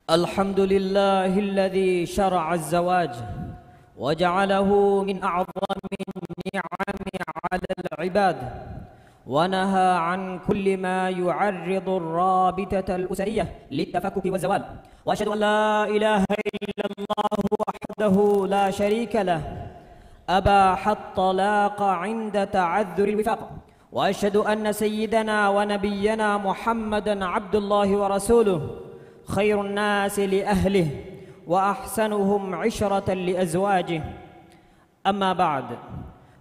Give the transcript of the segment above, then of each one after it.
الحمد لله الذي شرع الزواج وجعله من أعظم النعم على العباد، ونهى عن كل ما يعرض الرابطة الأسرية للتفكك والزوال. وأشهد أن لا إله إلا الله وحده لا شريك له أباح الطلاق عند تعذر الوفاق. وأشهد أن سيدنا ونبينا محمدا عبد الله ورسوله، خير الناس لأهله وأحسنهم عشرة لأزواجه. أما بعد،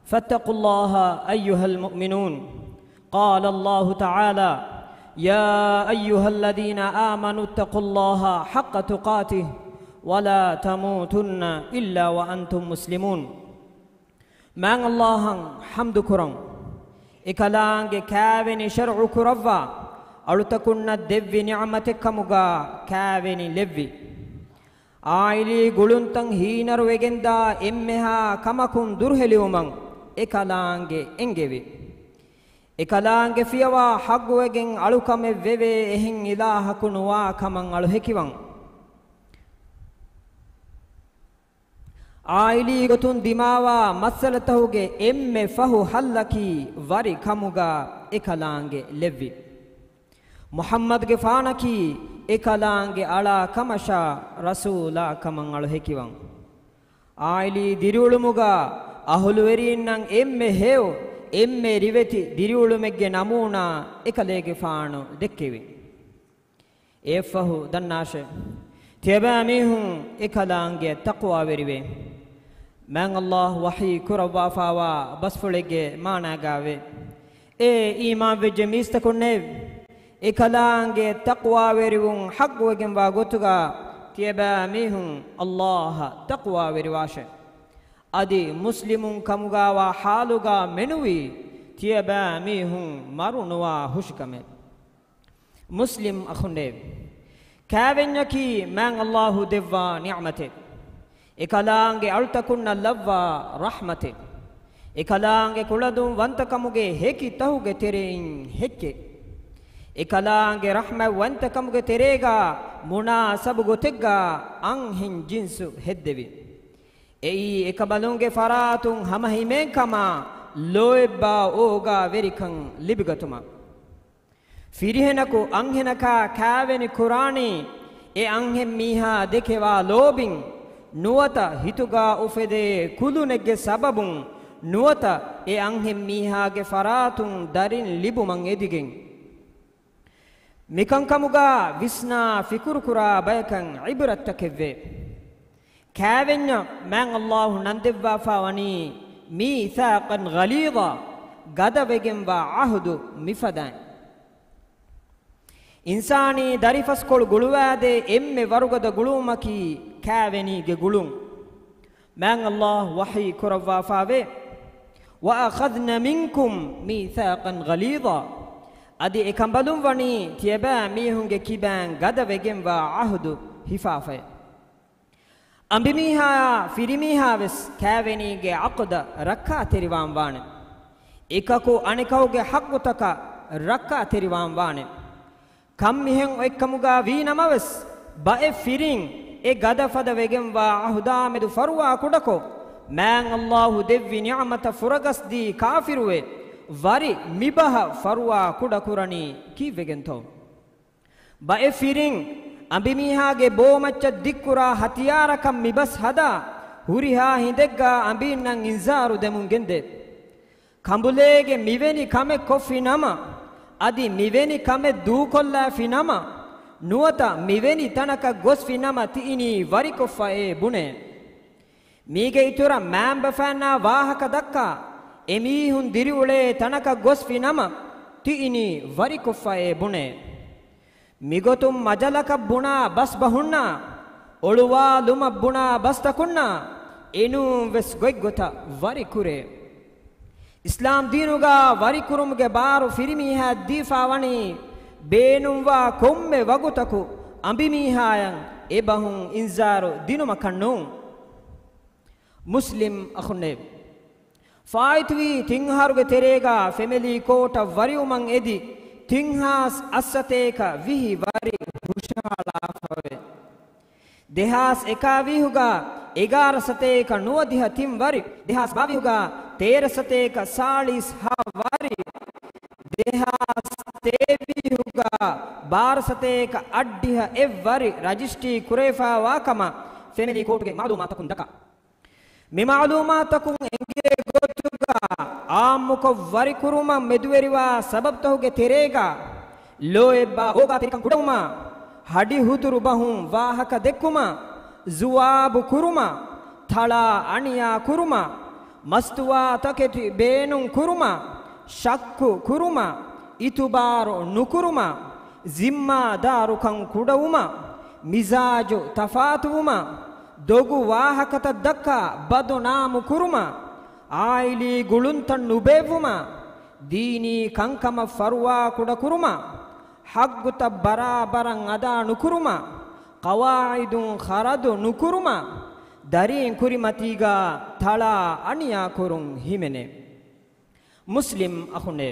فاتقوا الله أيها المؤمنون. قال الله تعالى: يا أيها الذين آمنوا اتقوا الله حق تقاته ولا تموتن إلا وأنتم مسلمون. من الله حمد كرم إكلانج كابني شرع كرفا ألتكن دبي نعمتك كمغا كابني لبي آيلي غلنتن هينر وگندا إمها كمكن درهليومن إكلانج إنجبي إكلانج فيوا حق وگن ألوكم ويوي إهن إله كنوا كمن ألوهكيوان آيلي غتون دماوا مسلتهوگه إم فهو حلكي وري كمغا إكلانج لبي محمد کے فانکی اکلانگے اڑا کمشا رسولا کمن اڑہکیوان آئلی دیریولمگا اہلویرینن ایمے ہیو ایمے ریویتی دیریولمگے نمونا اکلیگے فانو دکیوی ایفہو دنناشے تیبامیہن اکلانگے تقوی ویریوی من اللہ وحی کروافاوا بسفلگے ماناگاوے اے ایمان وجمیستکنے إكلانجي تقوى وريون حق وجن واغوتغا تيبا ميهم الله تقوى وريواشة أدي مسلمون كمغا وحالوغا منوي تيبا ميهم مرونوا هشكمه مسلم أخنب كابنكي من الله دوا نعمته إكلانجي ألتكن لوا رحمته إكلانجي كلدون وانتكمغي هكي تهوغي ترين هكي إكلانجي رحمة وانتكمغي تريغا مناسب غتغا أنهن جنسو هدبي أي إكبالونجي فراتون همهيمين كما لويبا أوغا ويريكن لبغتما فيريهنكو أنهنكا كاويني قراني إي أنهن ميها دكوا لوبين نوتا هيتوغا أوفيدي كلونيگي سببون نوتا إي أنهن ميها گي فراتون دارين لبومن إديگين ميكان كموغا ويسنا فكر كرا بيكن عبرت تكفي كاوين من الله نندبا فاوني ميثاقا غليظا غدا وگن با عهد مفدان انساني داريفس كول غلوادي ام ورغد غلومكي كاويني گه غلوم من الله وحي كروا فاوي واخذنا منكم ميثاقا غليظا أدي إكمبلون وني تيبا ميهونج كيبان غدا وگن وا عهد حفافه أمبيميها فيريميها وس كاوينيج عقد ركا تريوان وان إكاكو أنيكاوج حقوتك ركا تريوان وان كم ميهن إكموغا وينما وس باء فيرين إ غدا فدا وگن وا عهدا مدو فروا كودكو من الله دبي نعمة فرغس دي كافروه وري ميبها فروا كودا كوراني كي وگنتو باي فيرين امبيميهاගේ බෝමච්ච දික්කුරා හතියාරකම් මිබස් හදා හුරිහා හිඳෙග්ගා අඹින්නන් ඉන්සාරු දෙමුන් ගෙන්දේ කඹුලේගේ මිවෙනි කමෙ කොෆි නම අදි මිවෙනි කමෙ දූ කොල්ලා ෆිනම නුවත මිවෙනි තනක ගොස් ෆිනම තිිනි වරි කොෆා ඒ බුනේ මීගේ ඉතුර මෑම්බ ෆෑනා වාහක දක්කා එමීහුන් දිරිඋලේ තනක ගොස් ෆිනම තිිනි වරි කොෆා ඒ බුනේ මිගොතුම් මජලක බුණා බස් බහුන්නා ඔළුවා ලුම බුණා බස් තකුන්නා එනු වෙස් ගොයිගොත වරි කුරේ ඉස්ලාම් දීනුගා වරි කුරුම්ගේ බාරු ෆිරිමීහා දීෆාවනි බේනුම්වා කොම්මේ වගුතකු අඹිමීහායන් එබහුන් ඉන්සාරු දිනුම කන්නු මුස්ලිම් අඛුනේ ෆායිත්වි තින්හාරුගේ තෙරේගා ෆැමිලි කෝට වරියුමන් එදි තින්හාස් අස්සතේක විහි වරි හුෂාලාෆවේ dehas ekavihuga 11 sateka nuwadiha tim wari dehas bavihuga 13 sateka 40 wari dehas tevihuga 12 sateka addiha evwari registry kurefa wakama family court ge maalumatakun daka me maalumatakun enge gotuga amuko wari kuruma meduveriwa sabab tahuge terega loeba oga terikan kuduma hadi huduru bahum wahaka dekkuma zuwabu kuruma thala aniya kuruma mastuwa taketi beenun kuruma shakku kuruma itubaro nukuruma zimma darukan kudawuma mizaju tafatuma dogu wahakata dakka badu namu kuruma aili guluntan nubevuma dini kankama farwa kuda kuruma hagguta barabaran ada nukuruma qawaidun kharadu nukuruma darin kurimatiga thala aniya kurun himene muslim akhune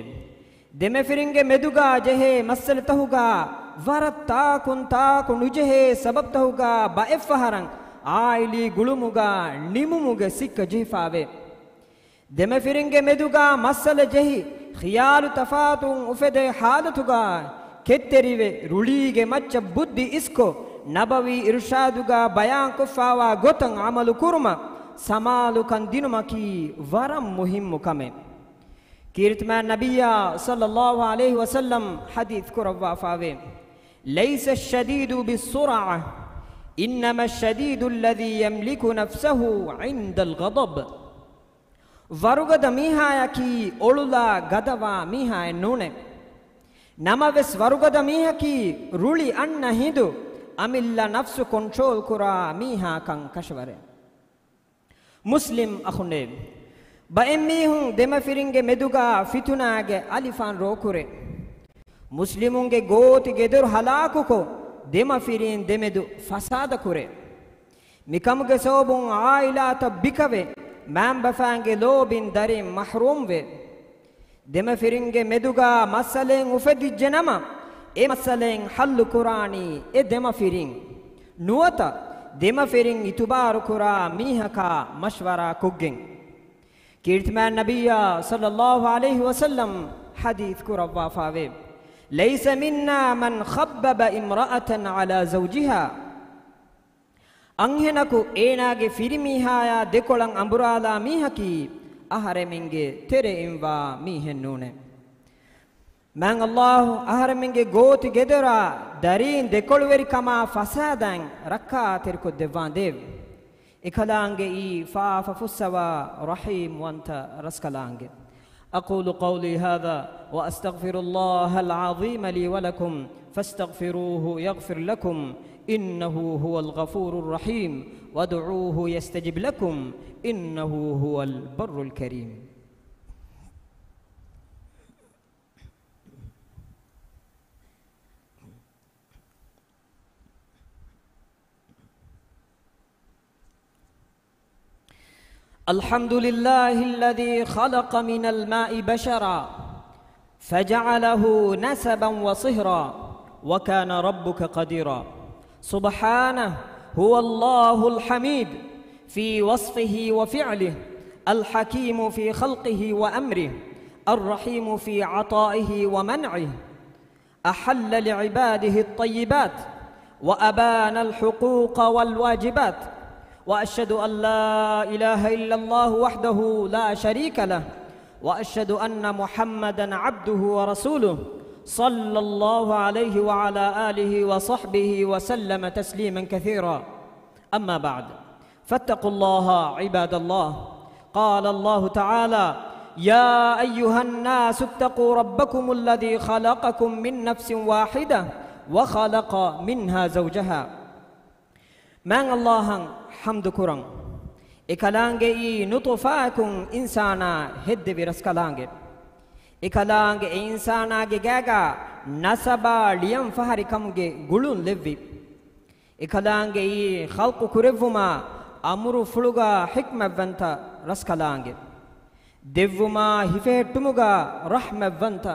demefiringe meduga jehe masal tahuga waratta kunta kunujehe sabab tahuga baefaharan aili gulumuga nimumuge sikka jihfave demefiringe meduga masal jehi khiyalu tafatun ufede halatuga ketterive rulige macca buddhi isko nabawi irshaduga bayan kufawa gotan amalu kuruma samalu kan dinumaki waram muhimmu kame kirtman nabiyya sallallahu alayhi wasallam hadith kurawwa fave laysa ash-shadidu bis-sur'ah innama ash-shadidu alladhi yamliku nafsahu 'inda al-ghadab warugada mihayaki olula gadawa mihaya nune namaves warugada mihaki ruli anna hindu amilla nafsu control kura miha kan kashware muslim akhune ba emmihun demafiringe meduga fitunage alifan rokure muslimunge goti gedur halakuko demafirin demedu fasada kure mikamuge sobun ailata bikave mambafange lobin darim mahrumve demafiringe meduga masalen ufedijjenama e masalen hallu qurani e demafirin nuwata demafirin itubaru kura mihaka mashwara kuggen kirtman nabiyya sallallahu alayhi wasallam hadith kurawwa fave laysa minna man khabbaba imra'atan ala zawjiha anhenaku enage firimihaya dekolan amburala mihaki aharemenge tere imwa mihennune man Allah aharemenge goti gedera darin dekolveri kama fasadan rakka terko devandev ikhalange i fa fussawa rahim wanta raskalange aqulu qawli hadha wa astaghfirullaha al-azim li wa lakum fastaghfiruhu yaghfir lakum innahu huwal ghafurur rahim wad'uuhu yastajib lakum innahu huwal barrul karim الحمد لله الذي خلق من الماء بشرا فجعله نسبا وصهرا وكان ربك قديرا سبحانه هو الله الحميد في وصفه وفعله الحكيم في خلقه وأمره الرحيم في عطائه ومنعه أحل لعباده الطيبات وأبان الحقوق والواجبات وأشهد أن لا إله إلا الله وحده لا شريك له وأشهد أن محمدًا عبده ورسوله صلى الله عليه وعلى آله وصحبه وسلم تسليما كثيرا أما بعد فاتقوا الله عباد الله قال الله تعالى يا أيها الناس اتقوا ربكم الذي خلقكم من نفس واحدة وخلق منها زوجها من الله حمد كرم إكلانجي نطفاكم إنسانا هد برسكلانجي إكلانجي إنسانا جاجا نسبا ليم فهري كمجي قلون لبي إكلانجي خلق كرفما أمر فلوغا حكمة بنتا رسكلانجي دفما هفهتموغا رحمة بنتا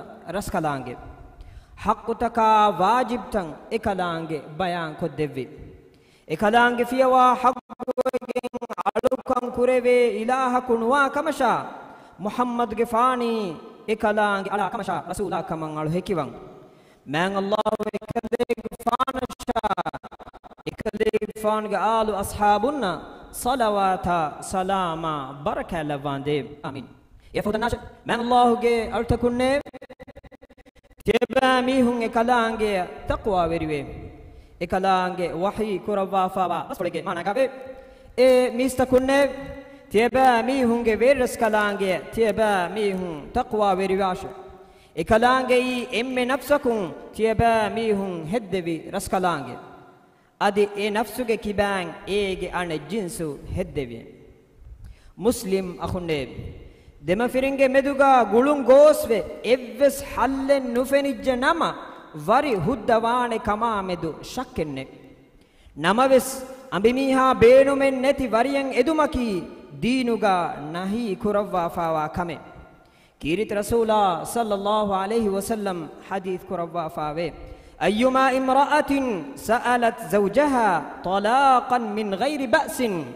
ekalaange fiyawa haqqugen alukan kureve ilaha kunwa kamasha muhammad ge faani ekalaange ala kamasha rasula kaman alu hekiwan man allah ekale faanasha ekale faange alu ashabunna salawata salama baraka lavande amin yafudanash man allah ge altakunne teba mihun ekalaange taqwa verive ekalaange wahi kurawa fawa basfolege managabe e mistakunne teba mihunge veras kalaange teba mihun taqwa verivash ekalaange i emme nafsakun teba mihun heddevi raskalaange adi e nafsuge kibang ege ane jinsu heddevi muslim akhunne dema firinge meduga gulun gosve evves hallen nufenijja nama vari huddawane kama medu shakkenne namaves ambimiha beenumen neti variyen edumaki deenuga nahi kurawwa fawa kame kirit rasula sallallahu alaihi wasallam hadith kurawwa fawe ayyuma imra'atin sa'alat zawjaha talaqan min ghairi ba'sin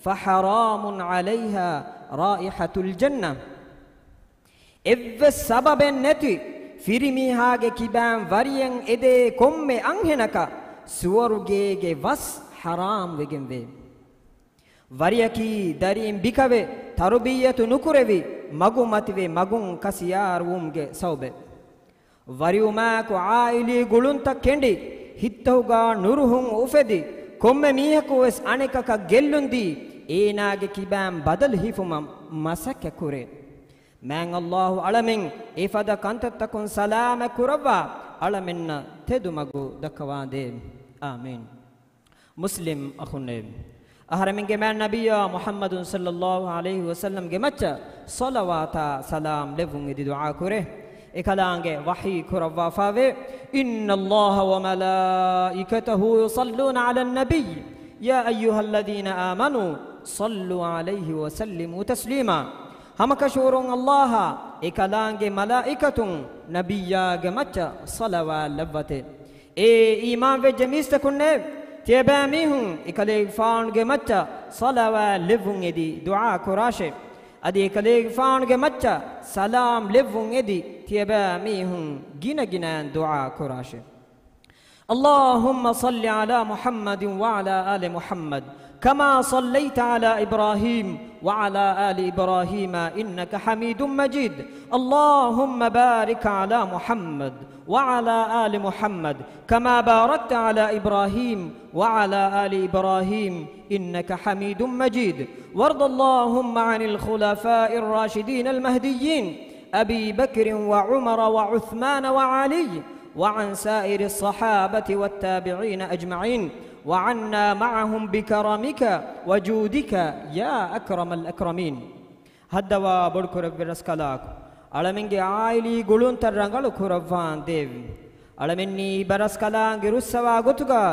faharamun 'alayha raihatul jannah evves sababen neti firimihage kibam variyen ede komme anhenaka suwarugege was haram vegenve variyaki darim bikave tarbiyatu nukurevi magumative magun kasiyarumge saube variuma ko aili gulunta kendi hittauga nuruhun ufedi komme mihaku es anekaka gellundi eenage kibam badal hifumam masaka kure man Allahu alamin ifada kantattakun salama kurava alaminna tedumagu dakawande amin muslim akhunne ahraminge man nabiyya muhammadun sallallahu alaihi wasallam ge macha salawata salam levun edi dua kure ekalaange wahi kurava fave inna allaha wa malaikatahu yusalluna ala an-nabiy ya ayyuhalladhina amanu sallu alayhi wa sallimu taslima hamakashurun allaha ekalaange malaikatun nabiyya ge macha salawa lavate e iman ve jamista kunne teba mihun ekale faan ge macha salawa levun edi dua kurashe adi ekale faan ge macha salam levun edi teba mihun gina gina dua kurashe اللهم صل على محمد وعلى آل محمد كما صليت على إبراهيم وعلى آل إبراهيم إنك حميد مجيد اللهم بارك على محمد وعلى آل محمد كما باركت على إبراهيم وعلى آل إبراهيم إنك حميد مجيد وارض اللهم عن الخلفاء الراشدين المهديين أبي بكر وعمر وعثمان وعلي وعن سائر الصحابة والتابعين أجمعين وعنا معهم بكرمك وجودك يا أكرم الأكرمين هدوا بركور برسكلاك علمنجي عائلي قلون ترنغل كرفان ديv علمني برسكلاك رسوا غتغا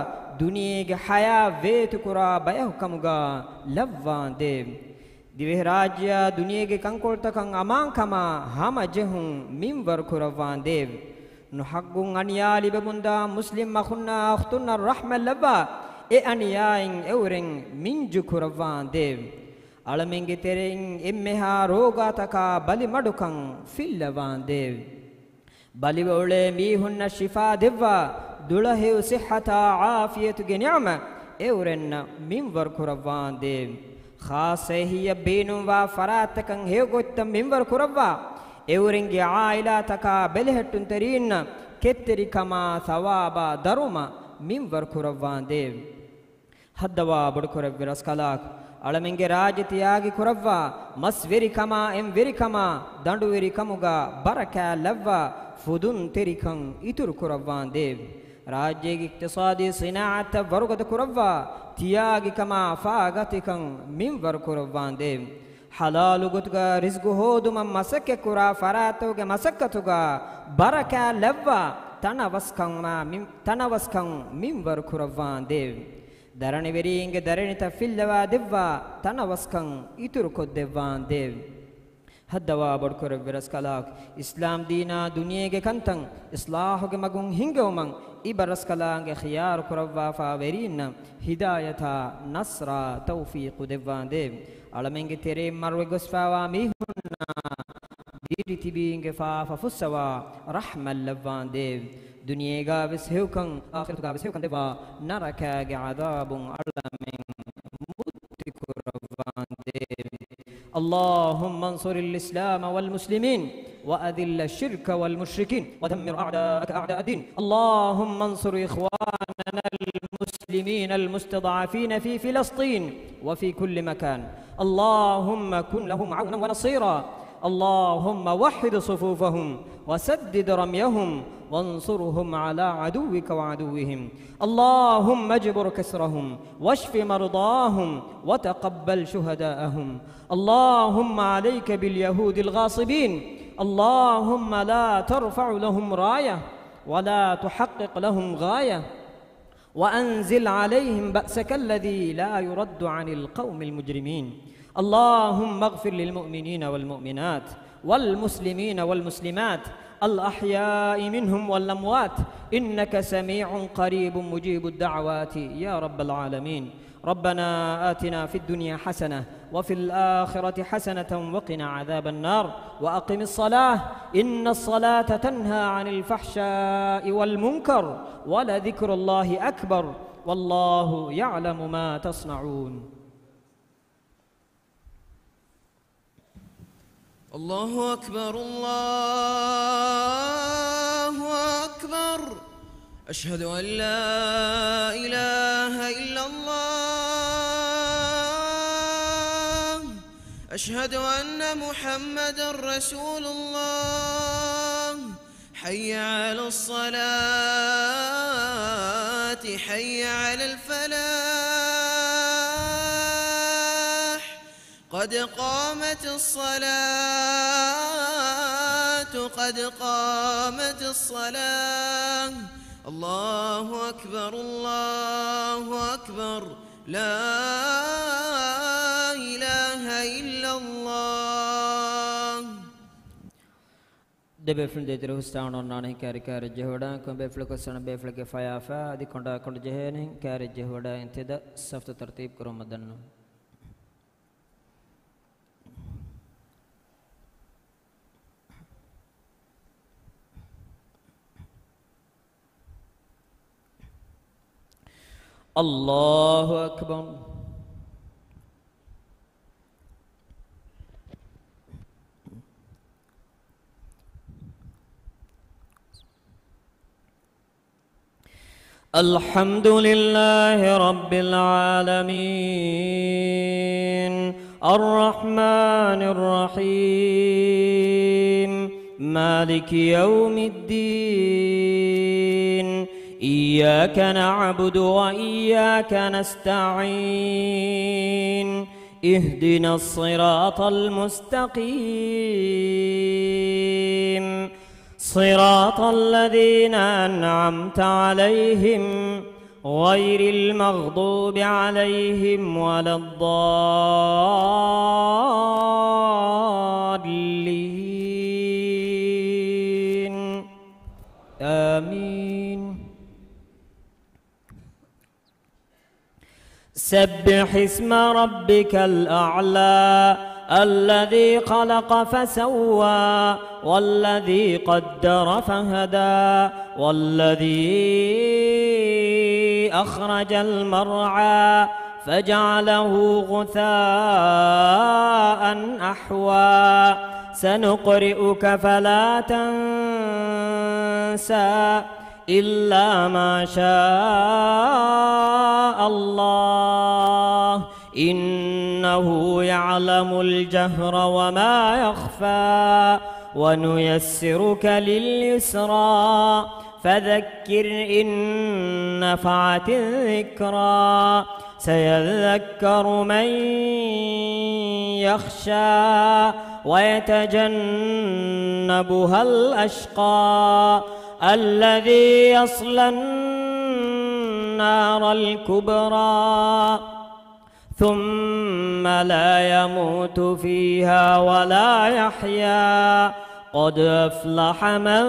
دنيا حياة ويت كرا بيحكمغا لفان ديv දිවෙහි රාජ්‍ය දුනියගේ කංකොල්තකන් අමාංකම හැම ජෙහුන් මින්වර කුරවාන් දේව nuhaggun aniyali bebunda muslim makhunna akhtunna rahmal laba e aniyain euren minju kurawan dev alamenge tereng emmeha rogataka bali madukan fillawan dev bali wole mihunna shifa devwa dulahe sihhata afiyatu ge ni'ma euren minwar kurawan dev khase hiya beenum wa faratakan hegottam minwar kurawa එවුරින්ගේ ආයිලාතක බෙලෙහෙට්ටුන් තෙරින්න කෙත්තරිකම සවාබා දරුම මින්වර් කුරවාන් දේව හද්දවා බඩ කුරව විරස් කලාක් අලමින්ගේ රාජ්‍යතියාගේ කුරවා මස් වෙරිකම එම් වෙරිකම දඬු වෙරිකමුගා බරකා ලව්වා ෆුදුන් තෙරිකන් ඉතුරු කුරවාන් දේව රාජ්‍යයේ ඉක්තිසාදී සිනාඅත වරුගත කුරවා තියාගේ කම ෆාගතිකන් මින්වර් කුරවාන් දේව halalu gutga rizqu hoduma masakke kura faratoge masakkatuga baraka lavva tanavaskan minwar kurawan dev darani veringe darenita fillava devva tanavaskan ituru koddevan dev هدوا بركور برسكلاك إسلام دينا دنيا كنتن إصلاح مغون هنگومن إبرسكلانگ خيار كروا فاورين هداية نصر توفيق ديوان ديب علمنگ تيري مروي غسفاوا ميهنا بيرتبينگ فافا فسوا رحمة لوان ديب دنيا غا بسهوكن آخرت غا بسهوكن ديوا نركاگ عذاب علمنگ اللهم انصر الإسلام والمسلمين وأذل الشرك والمشركين ودمر أعداءك أعداء الدين اللهم انصر إخواننا المسلمين المستضعفين في فلسطين وفي كل مكان اللهم كن لهم عونا ونصيرا اللهم وحد صفوفهم وسدد رميهم وانصرهم على عدوك وعدوهم اللهم اجبر كسرهم واشف مرضاهم وتقبل شهداءهم اللهم عليك باليهود الغاصبين اللهم لا ترفع لهم راية ولا تحقق لهم غاية وأنزل عليهم بأسك الذي لا يرد عن القوم المجرمين اللهم اغفر للمؤمنين والمؤمنات والمسلمين والمسلمات الأحياء منهم والأموات إنك سميع قريب مجيب الدعوات يا رب العالمين ربنا آتنا في الدنيا حسنة وفي الآخرة حسنة وقنا عذاب النار وأقم الصلاة إن الصلاة تنهى عن الفحشاء والمنكر ولذكر الله أكبر والله يعلم ما تصنعون الله أكبر الله أكبر أشهد أن لا إله إلا الله أشهد أن محمدا رسول الله حي على الصلاة حي على الفلاح قد قامت الصلاة قد قامت الصلاة الله أكبر الله أكبر لا إله إلا الله دبفل ديدر هستان ونانه كاري كاري جهودا كم بفل كسان بفل كفايافا دي كندا كند جهنه كاري جهودا انتدا صفت ترتيب كرو مدن الله أكبر الحمد لله رب العالمين الرحمن الرحيم مالك يوم الدين إياك نعبد وإياك نستعين اهدنا الصراط المستقيم صراط الذين أنعمت عليهم غير المغضوب عليهم ولا الضالين آمين سبح اسم ربك الأعلى الذي خلق فسوى والذي قدر فهدى والذي أخرج المرعى فجعله غثاء أحوى سنقرئك فلا تنسى إلا ما شاء الله إنه يعلم الجهر وما يخفى ونيسرك لليسرى فذكر إن نفعت الذكرى سيذكر من يخشى ويتجنبها الأشقى الذي يصلى النار الكبرى ثم لا يموت فيها ولا يحيا قد أفلح من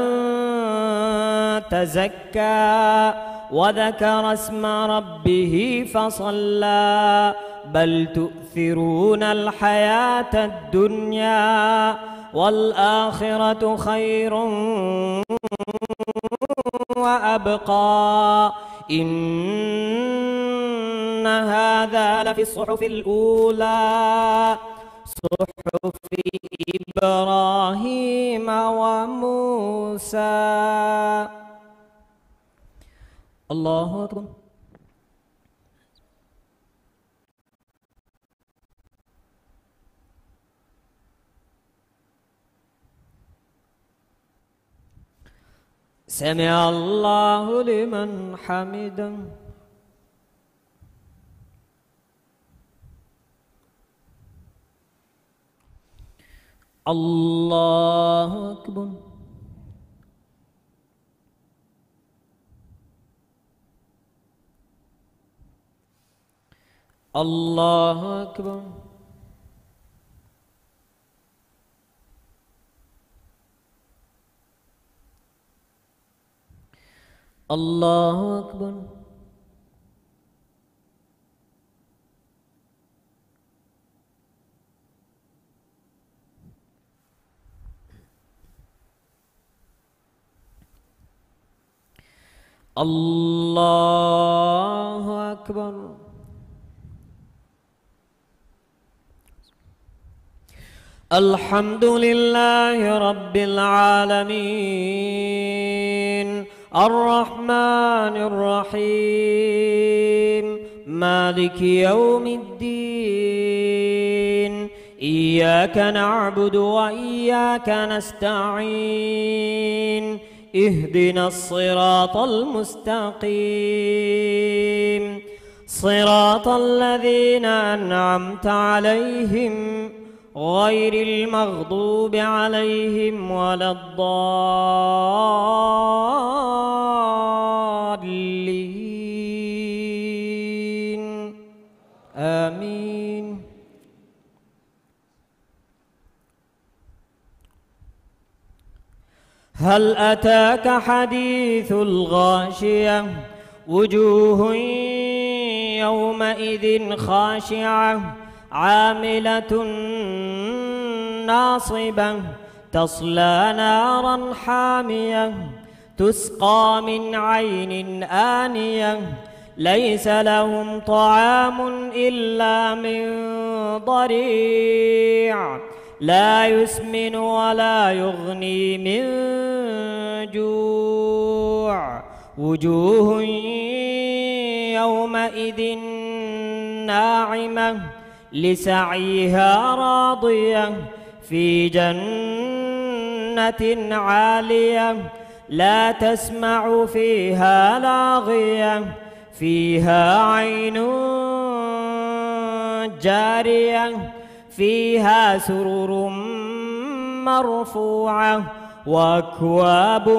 تزكى وذكر اسم ربه فصلى بل تؤثرون الحياة الدنيا والآخرة خير وأبقى إن هذا لفي الصحف الأولى صحف إبراهيم وموسى. الله أكبر. سمع الله لمن حمده. الله أكبر. الله أكبر. الله أكبر. الله أكبر. الحمد لله رب العالمين الرحمن الرحيم مالك يوم الدين إياك نعبد وإياك نستعين اهدنا الصراط المستقيم صراط الذين أنعمت عليهم غير المغضوب عليهم ولا الضالين آمين. هل أتاك حديث الغاشية وجوه يومئذ خاشعة عاملة ناصبة تصلى نارا حامية تسقى من عين آنية ليس لهم طعام إلا من ضريع لا يسمن ولا يغني من جوع وجوه يومئذ ناعمة لسعيها راضية في جنة عالية لا تسمع فيها لاغية فيها عين جارية فيها سرر مرفوعة وأكواب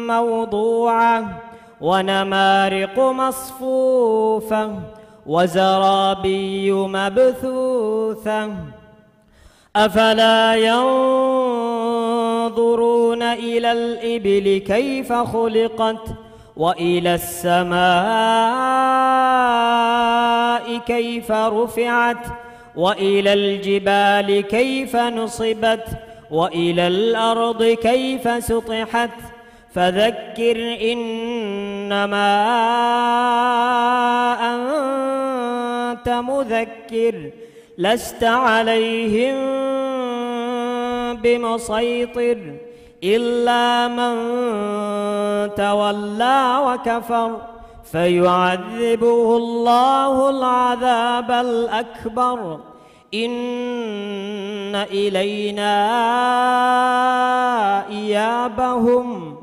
موضوعة ونمارق مصفوفة وزرابي مبثوثة أفلا ينظرون إلى الإبل كيف خلقت وإلى السماء كيف رفعت وإلى الجبال كيف نصبت وإلى الأرض كيف سطحت فذكر إنما أنت مذكر لست عليهم بمسيطر إلا من تولى وكفر فيعذبه الله العذاب الأكبر إن إلينا إيابهم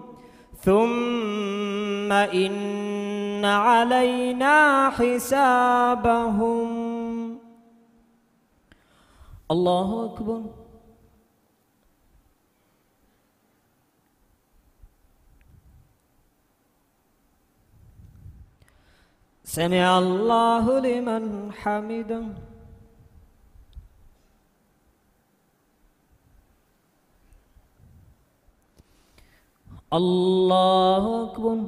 ثم إن علينا حسابهم. الله أكبر. سمع الله لمن حمده الله أكبر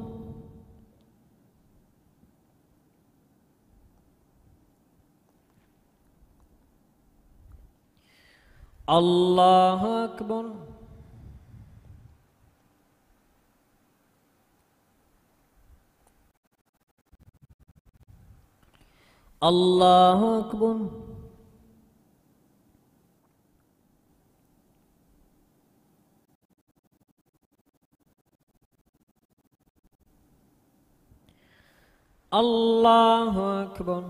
الله أكبر الله أكبر الله أكبر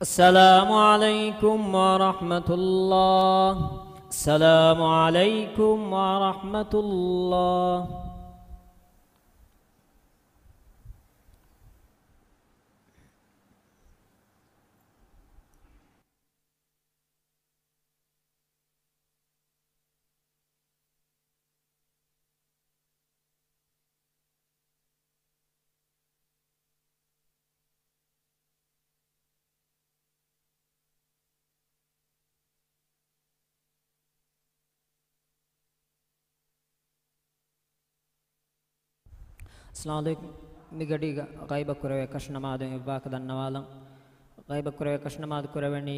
السلام عليكم ورحمة الله. السلام عليكم ورحمة الله. السلام عليكم. ميغديغا غيبة كروي كشنماد إباك دنوالا غيبة كروي كشنماد كرويني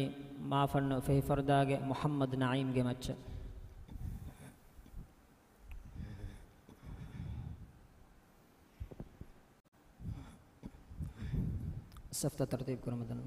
ما فن في فرداغ محمد نعيم جمتش سفت ترتيب كرمدن